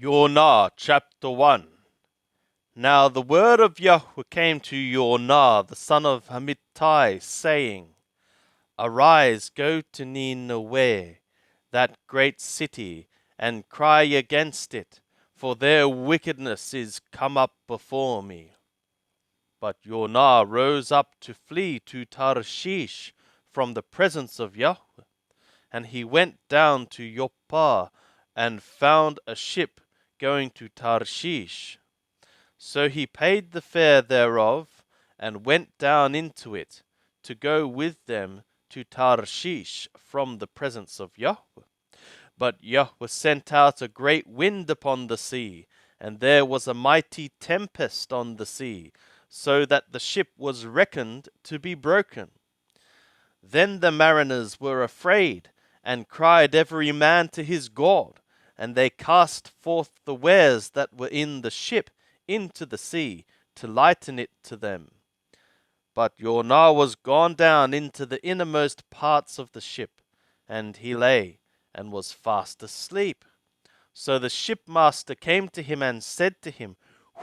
Jonah chapter 1. Now the word of Yahweh came to Jonah the son of Amittai, saying, Arise, go to Nineveh, that great city, and cry against it, for their wickedness is come up before me. But Jonah rose up to flee to Tarshish from the presence of Yahweh, and he went down to Joppa, and found a ship going to Tarshish. So he paid the fare thereof, and went down into it, to go with them to Tarshish from the presence of Yahweh. But Yahweh sent out a great wind upon the sea, and there was a mighty tempest on the sea, so that the ship was reckoned to be broken. Then the mariners were afraid, and cried every man to his God, and they cast forth the wares that were in the ship into the sea, to lighten it to them. But Jonah was gone down into the innermost parts of the ship, and he lay, and was fast asleep. So the shipmaster came to him, and said to him,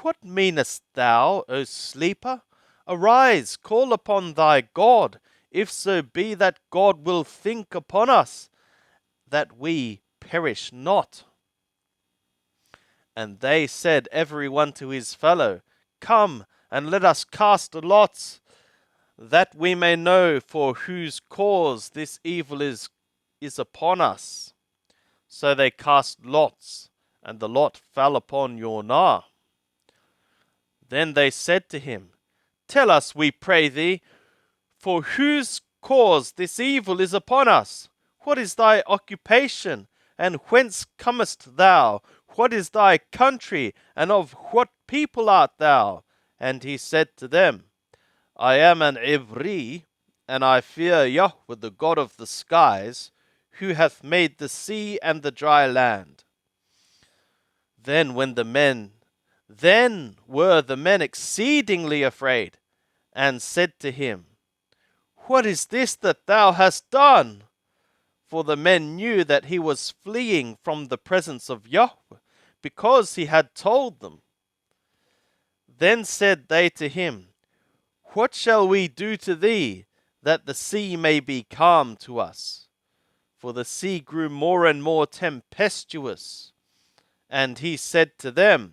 What meanest thou, O sleeper? Arise, call upon thy God, if so be that God will think upon us, that we perish not. And they said every one to his fellow, Come, and let us cast lots, that we may know for whose cause this evil is upon us. So they cast lots, and the lot fell upon Jonah. Then they said to him, Tell us, we pray thee, for whose cause this evil is upon us? What is thy occupation, and whence comest thou? What is thy country, and of what people art thou? And he said to them, I am an Ivri, and I fear Yahweh, the God of the skies, who hath made the sea and the dry land. Then were the men exceedingly afraid, and said to him, What is this that thou hast done? For the men knew that he was fleeing from the presence of Yahweh, because he had told them. Then said they to him, What shall we do to thee, that the sea may be calm to us? For the sea grew more and more tempestuous. And he said to them,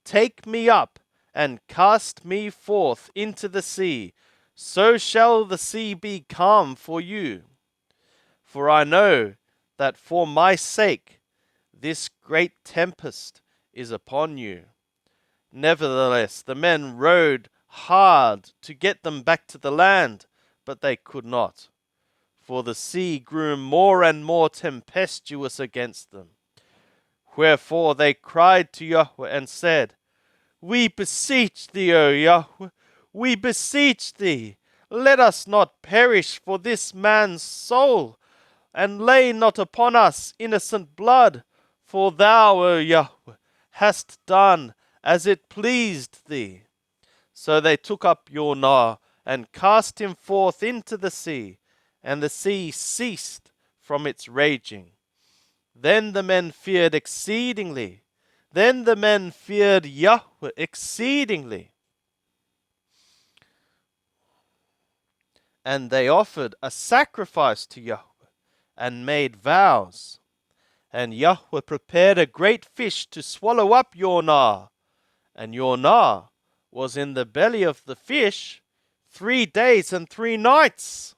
Take me up, and cast me forth into the sea, so shall the sea be calm for you. For I know that for my sake this great tempest is upon you. Nevertheless, the men rowed hard to get them back to the land, but they could not, for the sea grew more and more tempestuous against them. Wherefore they cried to Yahweh and said, We beseech thee, O Yahweh, we beseech thee, let us not perish for this man's soul, and lay not upon us innocent blood, for thou, O Yahweh, hast done as it pleased thee. So they took up Jonah, and cast him forth into the sea, and the sea ceased from its raging. Then the men feared exceedingly. Then the men feared Yahweh exceedingly. And they offered a sacrifice to Yahweh, and made vows. And Yahweh prepared a great fish to swallow up Jonah. And Jonah was in the belly of the fish 3 days and 3 nights.